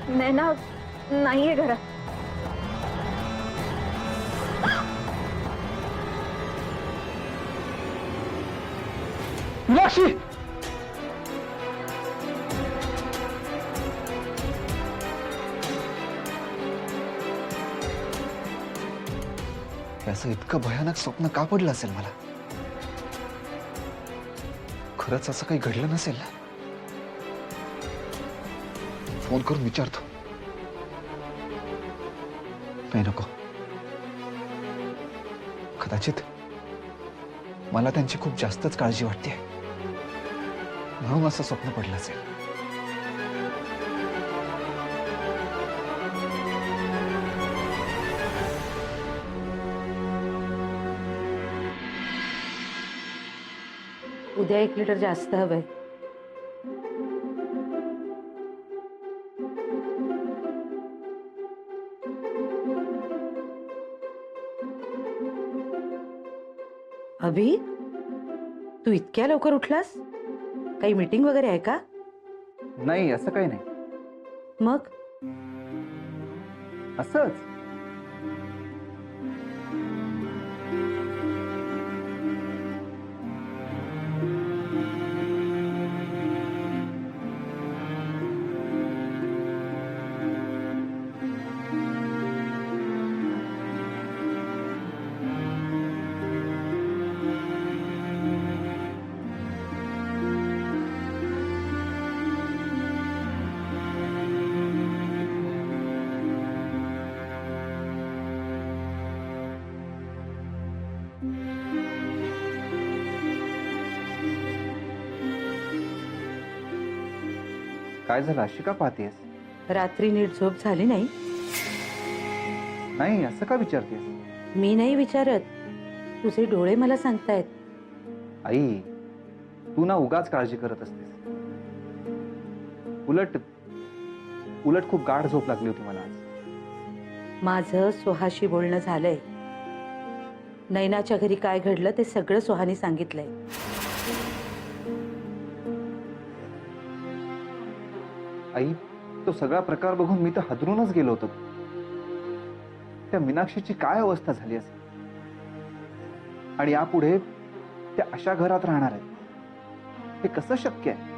नैना नाहीये घरात. मीनाक्षी, याचं इतकं भयानक स्वप्न का पडलं असेल मला? खरंच असं काही घडलं नसेल ना? फोन करून विचारतो. नाही, नको. कदाचित मला त्यांची खूप जास्तच काळजी वाटते, म्हणून असं स्वप्न पडलं असेल. उद्या 1 लिटर जास्त हवंय. अभि, तू इतक्या लवकर उठलास? काही मीटिंग वगैरे आहे का? नाही, असं काही नाही. मग असंच. काय झालं, अशी का पाहतेस? रात्री नीट झोप झाली नाही? नाही, असं का विचारतेस? मी नाही विचारत, तुझे डोळे मला सांगतायत. आई, तू ना उगाच काळजी करत असतेस. उलट उलट खूप गाढ झोप लागली होती मला आज. माझं सोहाशी बोलणं झालंय. नैनाच्या घरी काय घडलं ते सगळं सोहानी सांगितलंय. आई, तो सगळा प्रकार बघून मी तर हादरूनच गेलो होतो. त्या मीनाक्षीची काय अवस्था झाली असेल, आणि यापुढे त्या अशा घरात राहणार आहेत, हे कसं शक्य आहे?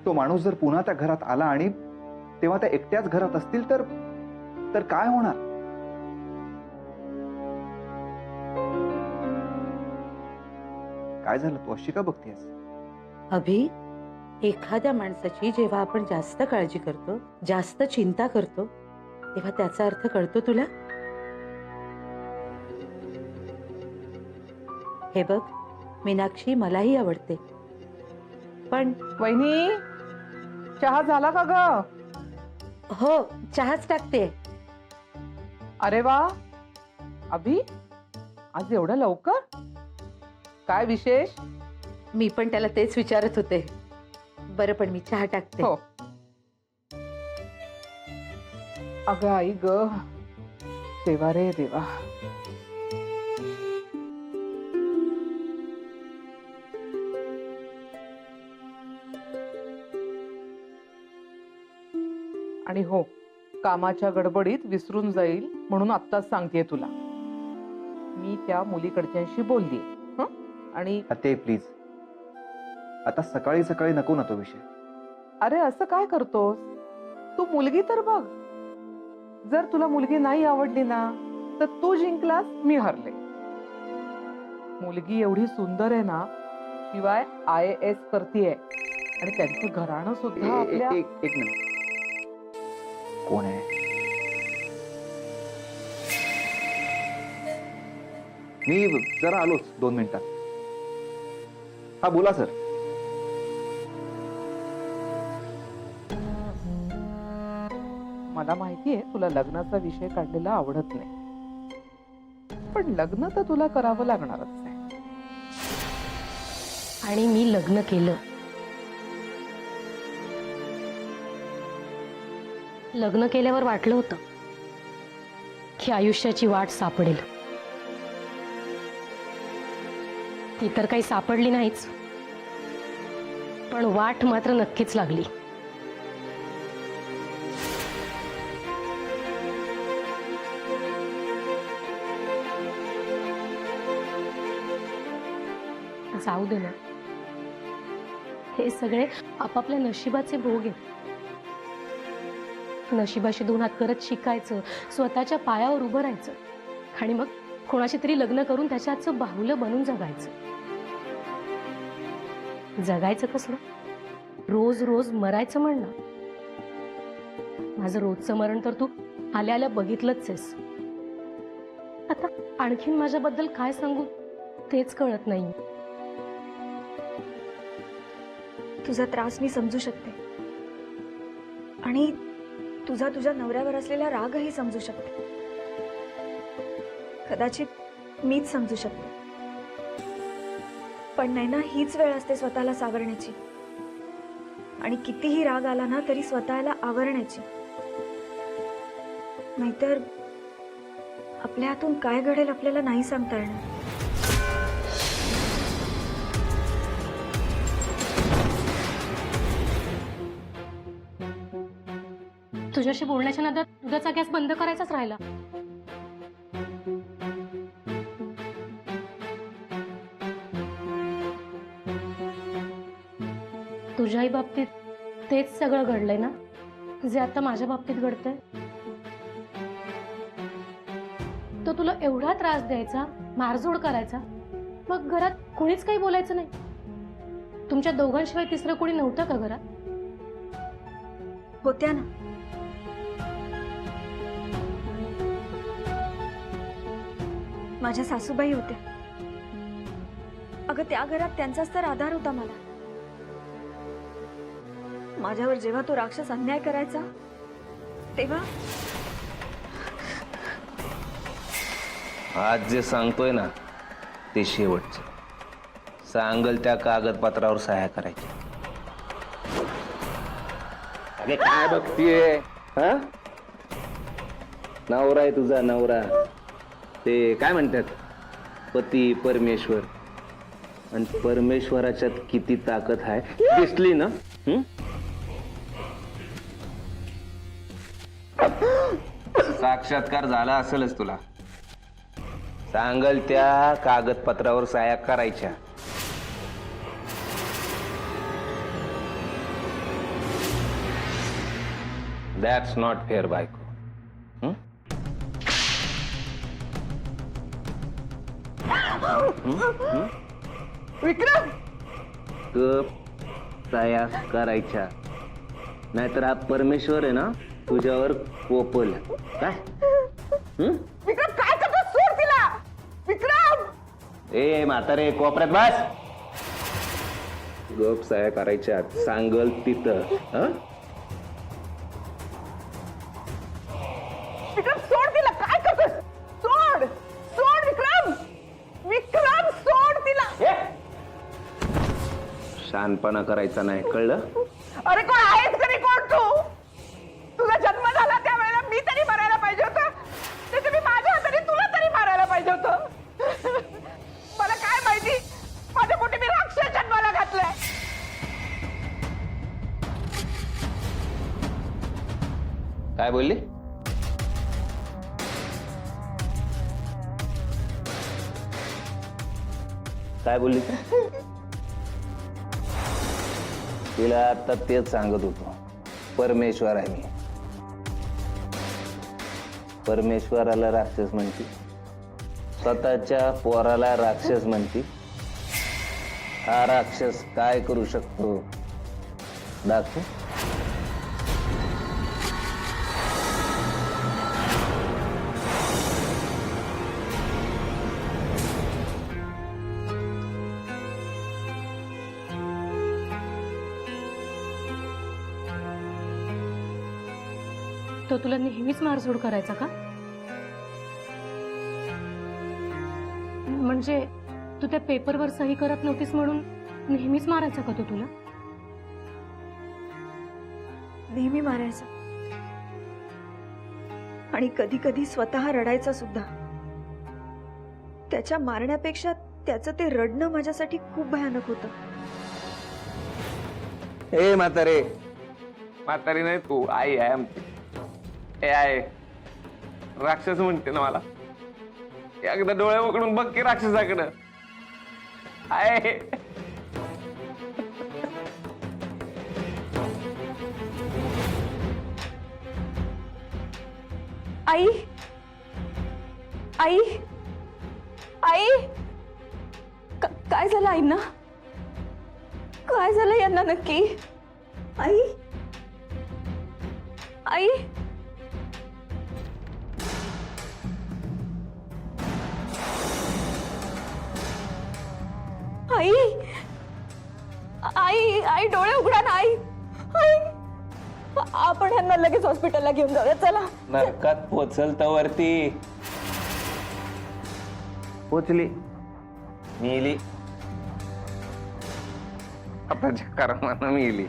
तो माणूस जर पुन्हा त्या घरात आला आणि तेव्हा त्या एकट्याच घरात असतील तर तर काय होणार? काय झालं, तू अशी का बघतेस? अभि, एखाद्या माणसाची जेव्हा आपण जास्त काळजी करतो, जास्त चिंता करतो, तेव्हा त्याचा अर्थ कळतो तुला? हे बघ, मीनाक्षी मलाही आवडते, पण वहिनी, चहा झाला का ग? हो, चहाच टाकते. अरे वा, अभि, आज एवढं लवकर? काय विशेष? मी पण त्याला तेच विचारत होते. बरं, पण मी चहा टाकते. हो. अगं आई ग, देवा रे देवा. आणि हो, कामाच्या गडबडीत विसरून जाईल म्हणून आत्ताच सांगतेय तुला. मी त्या मुलीकडच्यांशी बोलली. आणि ते प्लीज, आता सकाळी सकाळी नको ना तो विषय. अरे असं काय करतोस? तू मुलगी तर बघ. जर तुला मुलगी नाही आवडली ना, तर तू जिंकलास, मी हरले. मुलगी एवढी सुंदर आहे ना, शिवाय IAS करतीये, आणि त्यांचं घराणं सुद्धा आपल्या. एक मिनिट, कोण आहे? मी जरा आलोच 2 मिनिटात. हा, बोला सर. मला माहितीये तुला लग्नाचा विषय काढलेला आवडत नाही, पण लग्न तर तुला करावं लागणारच आहे. आणि मी लग्न केलं. लग्न केल्यावर वाटलं होतं की आयुष्याची वाट सापडेल. ती तर काही सापडली नाहीच, पण वाट मात्र नक्कीच लागली. जाऊ दे ना. हे सगळे आपापल्या नशिबाचे भोग आहेत. नशिबाशी 2 हात करत शिकायचं, स्वतःच्या पायावर उभं राहायचं आणि मग कोणाशी तरी लग्न करून त्याच्या हातचं बाहुलं बनून जगायचं. जगायचं कसलं? रोज रोज मरायचं म्हणणं. माझं रोजचं मरण तर तू आल्या आल्या बघितलंच आहेस. आता आणखीन माझ्याबद्दल काय सांगू तेच कळत नाही. तुझा त्रास मी समजू शकते आणि तुझा तुझ्या नवऱ्यावर असलेला रागही समजू शकते. कदाचित मीच समजू शकते, पण नाही ना, हीच वेळ असते स्वतःला सावरण्याची आणि कितीही राग आला ना तरी स्वतःला आवरण्याची. नाहीतर आपल्या हातून काय घडेल आपल्याला नाही सांगता येणार. तुझ्याशी बोलण्याच्या नादात दुधाचा गॅस बंद करायचाच राहिला. तुझ्याही बाबतीत तेच सगळं घडलंय ना जे आता माझ्या बाबतीत घडतंय. तो तुला एवढा त्रास द्यायचा, मारझोड करायचा, मग घरात कोणीच काही बोलायचं नाही. तुमच्या दोघांशिवाय तिसरं कोणी नव्हतं का घरात? होत्या ना. माझ्या सासूबाई होत्या. अगं त्या घरात त्यांचाच तर आधार होता मला. माझ्यावर जेव्हा तो राक्षस अन्याय करायचा तेव्हा आज जे सांगतोय ना ते शेवटचं. सांगल त्या कागदपत्रावर सह्या करायच्या. अरे काय बघतीये? हा, नवरा आहे तुझा नवरा. ते काय म्हणतात, पती परमेश्वर. आणि परमेश्वराच्यात किती ताकद आहे दिसली ना. साक्षात्कार झाला असेलच तुला. सांगल त्या कागदपत्रावर सह्या करायच्या. दॅट्स नॉट फेअर बायको. विक्रम, गप सह्या करायच्या, नाहीतर हा परमेश्वर आहे ना तुझ्यावर कोपल. काय विक्रम काय करतो? सोड तिला. विक्रम, ए म्हातारे, कोपऱ्यात बस. गप सह्या करायच्या, सांगल तिथं. विक्रम सोड तिला. काय करतोस? सोड, सोड विक्रम. विक्रम सोड तिला. शानपणा करायचा नाही, कळलं? अरे कोण आहेस तरी कोण तू? तुझा जन्म झाला त्यावेळेला मी तरी मारायला पाहिजे होतं. त्याच्या मी माझ्या हाताने तुला तरी मारायला पाहिजे होतं. मला काय माहिती माझ्या पोटी मी राक्षस जन्माला घातलाय. काय बोलली? काय बोलली? तिला आता तेच सांगत होतो, परमेश्वर आहे मी. परमेश्वराला राक्षस म्हणती, स्वतःच्या पोराला राक्षस म्हणती. हा राक्षस काय करू शकतो दाखव. तो तुला नेहमीच मारझोड करायचा का? म्हणजे तू त्या पेपरवर सही करत नव्हतीस म्हणून नेहमीच मारायचा का तो तुला? नेहमी मारायचा आणि कधी कधी स्वतः रडायचा सुद्धा. त्याच्या मारण्यापेक्षा त्याचं ते रडणं माझ्यासाठी खूप भयानक होतं. ए म्हातारे, म्हातारी नाही तू, आई आहे आमची. ए आहे, राक्षस म्हणते ना मला. एकदा डोळे उघडून बघ की राक्षसाकडं. आहे. आई आई आई काय झालं आईंना? काय झालं यांना नक्की? आई आई आई आई आई डोळे उघडा ना आई. आई आपण यांना लगेच हॉस्पिटलला घेऊन जाऊया चला. नरकात पोचल वरती पोचली मिली आताच्या कर्मानं मिली.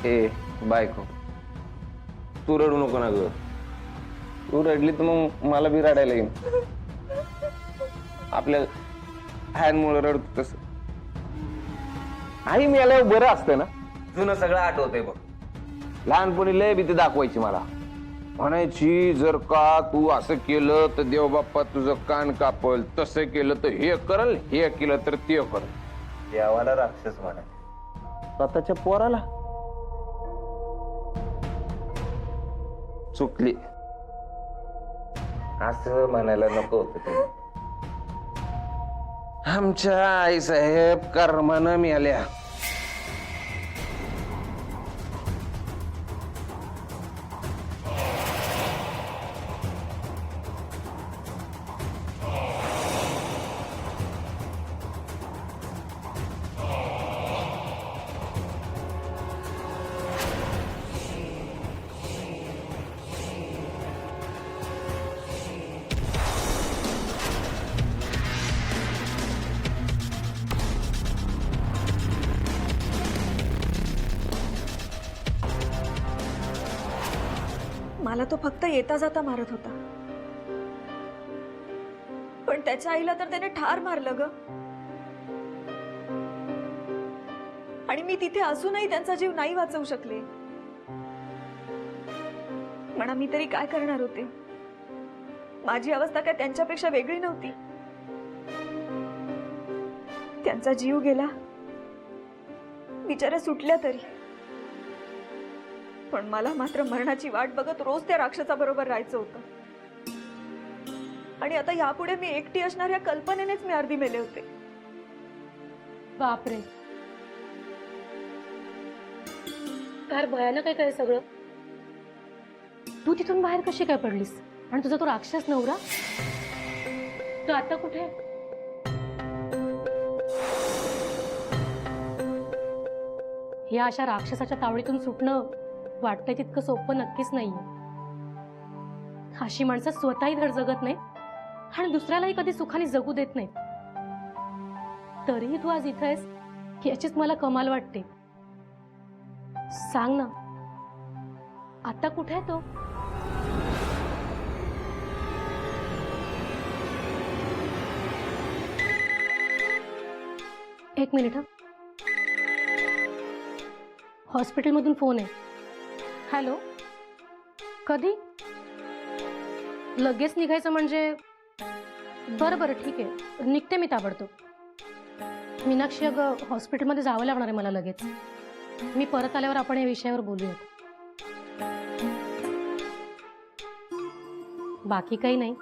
ए बायको तू रडू नको ना ग. तू रडली तर मग मला बी रडायला येईल. आपल्या हायांमुळे रडतो तस. आई मिळाल्यावर बरं असतं ना. जुनं सगळं आठवतंय बघ. लहानपणी लय भीती दाखवायची मला. म्हणायची जर का तू असं केलं तर देव बाप्पा तुझं कान कापल, तसं केलं तर हे करल, हे केलं तर ते करल. देवाला राक्षस म्हणाय, स्वतःच्या पोराला चुकली असं म्हणायला नको होत. ते आमच्या आई साहेब कर्मानं मिळाल्या. मला तो फक्त येता जाता मारत होता, पण त्याच्या आईला तर त्याने ठार मारलं ग. आणि मी तिथे असूनही त्यांचा जीव नाही वाचवू शकले. म्हणा मी तरी काय करणार होते. माझी अवस्था काय त्यांच्यापेक्षा वेगळी नव्हती. त्यांचा जीव गेला, बिचाऱ्या सुटल्या तरी, पण मला मात्र मरणाची वाट बघत रोज त्या राक्षसाबरोबर राहायचं होतं. आणि आता यापुढे मी एकटी असणार या कल्पनेनेच मी अर्धी मेले होते. बापरे, फार भयानक आहे काय सगळं. तू तिथून बाहेर कशी काय पडलीस? आणि तुझा तो राक्षस नवरा तो आता कुठे आहे? या अशा राक्षसाच्या तावडीतून सुटणं वाटतंय तितकं सोपं नक्कीच नाहीये. अशी माणसं स्वतःही धड जगत नाही आणि दुसऱ्यालाही कधी सुखाने जगू देत नाही. तरीही तू आज इथं आहेस याचीच मला कमाल वाटते. सांग ना, आता कुठे आहे तो? एक मिनिट. हॉस्पिटलमधून फोन आहे. हॅलो, कधी? लगेच निघायचं म्हणजे? बरं बरं ठीक आहे, निघते मी ताबडतोब. मीनाक्षी, अगं हॉस्पिटलमध्ये जावं लागणार आहे मला लगेच. मी परत आल्यावर आपण या विषयावर बोलूयात. बाकी काही नाही.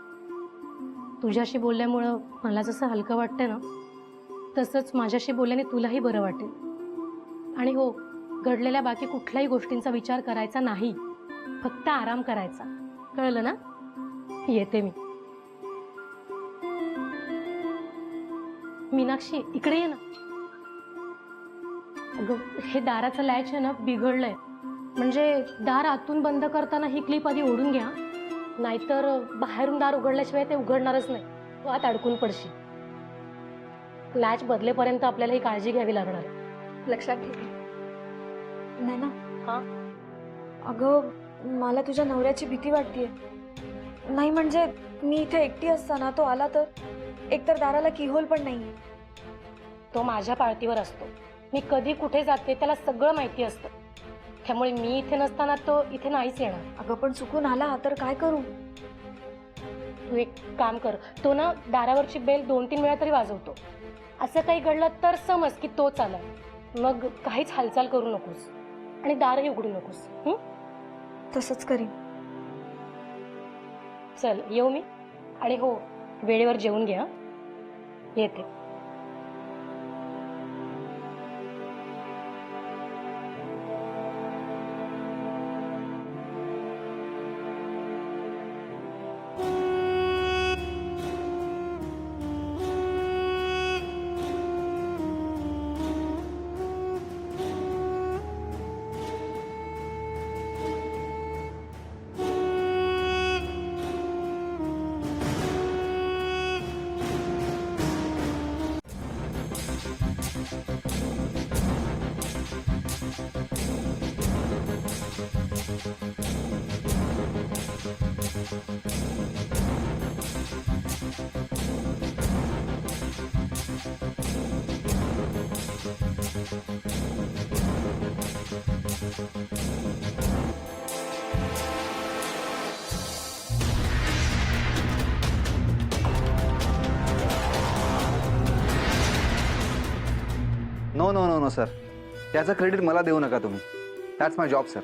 तुझ्याशी बोलल्यामुळं मला जसं हलकं वाटतंय ना, तसंच माझ्याशी बोलल्याने तुलाही बरं वाटेल. आणि हो, घडलेल्या बाकी कुठल्याही गोष्टींचा विचार करायचा नाही, फक्त आराम करायचा. कळलं ना? येते मी. मीनाक्षी, इकडे ये ना. अगं, हे दाराचं लॅच आहे ना, बिघडलंय. म्हणजे दार आतून बंद करताना ही क्लिप आधी ओढून घ्या, नाहीतर बाहेरून दार उघडल्याशिवाय ते उघडणारच नाही. तू आत अडकून पडशील. लॅच बदलेपर्यंत आपल्याला ही काळजी घ्यावी लागणार आहे. लक्षात ठेव. नाही ना? हा, अगं, मला तुझ्या नवऱ्याची भीती वाटतेय. नाही म्हणजे मी इथे एकटी असताना तो आला तर एकतर दाराला कीहोल पण नाहीये, तो माझ्या पाळतीवर असतो. मी कधी कुठे जाते त्याला सगळं माहिती असतं. त्यामुळे मी इथे नसताना तो इथे नाहीच येणार. अगं पण चुकून आला तर काय करू? तू एक काम कर, तो ना दारावरची बेल 2-3 वेळा तरी वाजवतो. असं काही घडलं तर समज की तोच आलाय. मग काहीच हालचाल करू नकोस आणि दारही उघडू नकोस. तसंच करीन. चल येऊ मी. आणि हो, वेळेवर जेवून घ्या. येते. No no no no sir, त्याचं क्रेडिट मला देऊ नका तुम्ही. That's my job sir.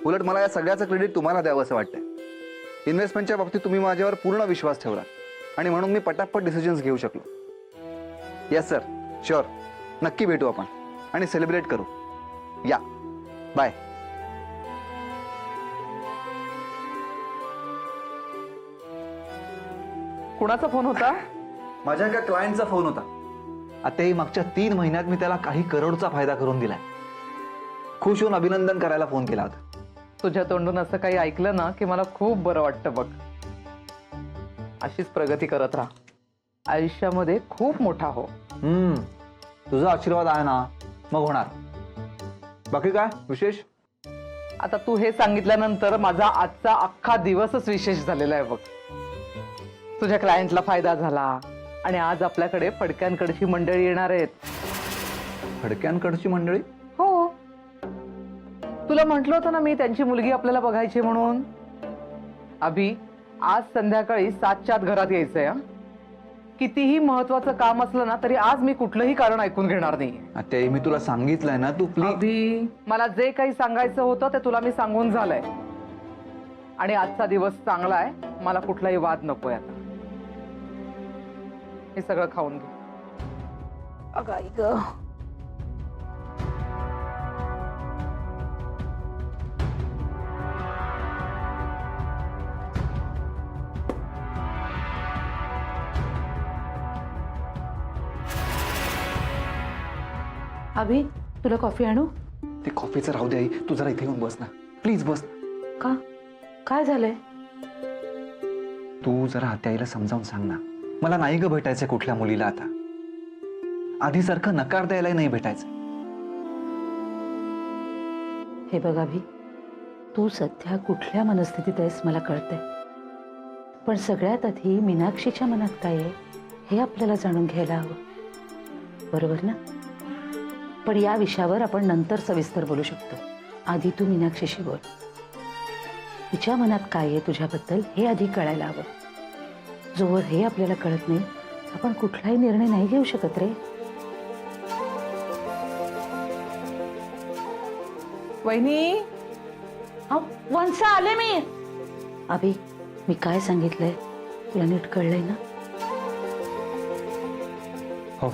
उलट मला या सगळ्याचं क्रेडिट तुम्हाला द्यावं असं वाटतंय. इन्व्हेस्टमेंटच्या बाबतीत तुम्ही माझ्यावर पूर्ण विश्वास ठेवला आणि म्हणून मी पटापट डिसिजन्स घेऊ शकलो. Yes sir, sure. नक्की भेटू आपण आणि सेलिब्रेट करू. या, बाय. कुणाचा फोन होता? माझ्या एका क्लायंटचा फोन होता. आताही मागच्या 3 महिन्यात मी त्याला काही करोडचा फायदा करून दिलाय. खुश होऊन अभिनंदन करायला फोन केला होता. तुझ्या तोंडून असं काही ऐकलं ना की मला खूप बरं वाटतं बघ. अशीच प्रगती करत राहा. आयुष्यामध्ये खूप मोठा हो. तुझा आशीर्वाद आहे ना, मग होणार. बाकी काय विशेष? आता तू हे सांगितल्यानंतर माझा आजचा अख्खा दिवसच विशेष झालेला आहे बघ. तुझ्या क्लायंटला फायदा झाला आणि आज आपल्याकडे फडक्यांकडची मंडळी येणार आहेत. फडक्यांकडची मंडळी? हो, तुला म्हटलं होतं ना मी त्यांची मुलगी आपल्याला बघायची म्हणून. अभि, आज संध्याकाळी 7च्या आत घरात यायचंय. कितीही महत्वाचं काम असलं ना तरी आज मी कुठलंही कारण ऐकून घेणार नाही. आता मी तुला सांगितलंय ना, तू प्लीज. अभि, मला जे काही सांगायचं होतं ते तुला मी सांगून झालंय. आणि आजचा दिवस चांगला आहे, मला कुठलाही वाद नकोय. आता हे सगळं खाऊन घे. अगं आई गं. अभि, तुला कॉफी आणू? ते कॉफीचं राहू दे आई, तू जरा इथे येऊन बस ना प्लीज. बस. का? काय झालंय? तू जरा आत्याईला समजावून सांग ना. मला नाही ग भेटायचंय कुठल्या मुलीला आता. आधीसारखं नकार द्यायला नाही भेटायचं. हे बघ अभि, तू सध्या कुठल्या मनस्थितीत आहेस मला कळतंय. पण सगळ्यात आधी मीनाक्षीच्या मनात काय आहे हे आपल्याला जाणून घ्यायला हवं, बरोबर ना? पण या विषयावर आपण नंतर सविस्तर बोलू शकतो. आधी तू मीनाक्षीशी बोल. तिच्या मनात काय आहे तुझ्याबद्दल हे आधी कळायला हवं. जोवर हे आपल्याला कळत नाही आपण कुठलाही निर्णय नाही घेऊ शकत रे. वहिनी, वंसा आले मी. अभि, मी काय सांगितलंय तुला नीट कळलंय ना? हो.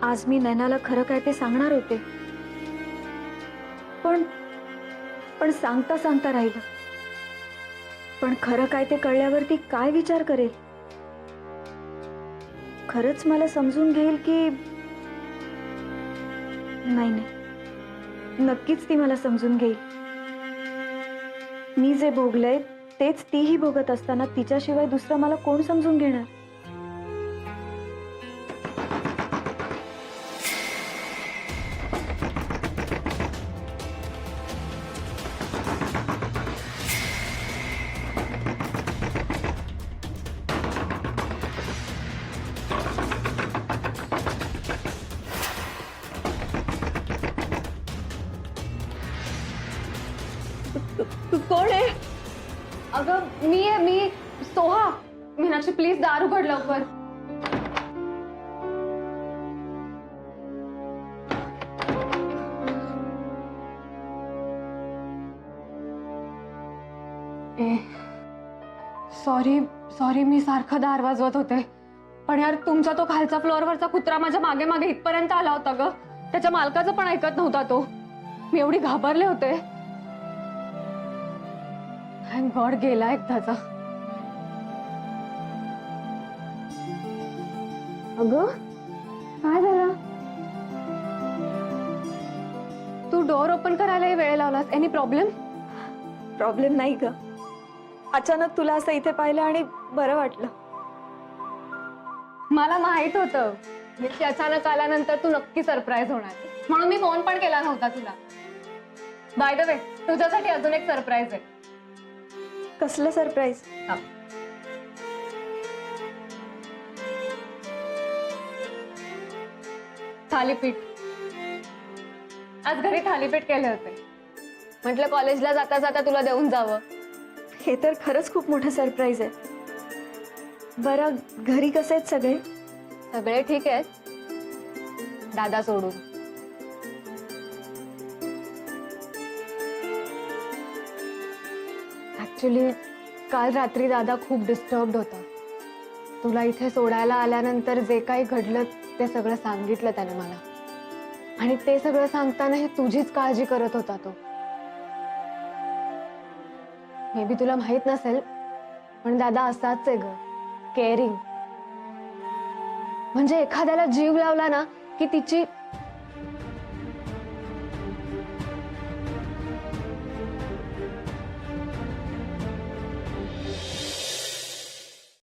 आज मी नैनाला खरं काय ते सांगणार होते, पण सांगता सांगता राहिलं. पण खरं काय ते कळल्यावरती काय विचार करेल? खरंच मला समजून घेईल की नाही? नक्कीच ती मला समजून घेईल. मी जे भोगलंय तेच तीही भोगत असताना तिच्याशिवाय दुसरं मला कोण समजून घेणार? तू कोण आहे? अगं मी सोहा. मीनाक्षी प्लीज दार उघड लवकर. सॉरी मी सारखं दार वाजवत होते. पण यार तुमचा तो खालचा फ्लोअरवरचा कुत्रा माझ्या मागे मागे इथपर्यंत आला होता ग. त्याच्या मालकाचं पण ऐकत नव्हता तो. मी एवढी घाबरले होते. थँक गॉड गेला एकदाचा. अगं काय झालं? तू डोअर ओपन करायला वेळ लावलास. Any problem? प्रॉब्लेम नाही ग. अचानक तुला असं इथे पाहिलं आणि बरं वाटलं. मला माहित होतं की अचानक आल्यानंतर तू नक्की सरप्राईज होणार, म्हणून मी फोन पण केला नव्हता तुला. बाय द वे तुझ्यासाठी अजून एक सरप्राईज आहे. कसलं सरप्राईज? थालीपीठ. आज घरी थालीपीठ केले होते. म्हटलं कॉलेजला जाता जाता तुला देऊन जावं. हे तर खरंच खूप मोठं सरप्राईज आहे. बरं, घरी कसे आहेत सगळे? सगळे ठीक आहेत, दादा सोडून. ऍक्च्युली काल रात्री दादा खूप डिस्टर्ब्ड होता. तुला इथे सोडायला आल्यानंतर जे काही घडलं ते सगळं सांगितलं त्याने मला. आणि ते सगळं सांगतानाही तुझीच काळजी करत होता तो. मे बी तुला माहित नसेल पण दादा असाच आहे ग, केअरिंग. म्हणजे एखाद्याला जीव लावला ना की तिची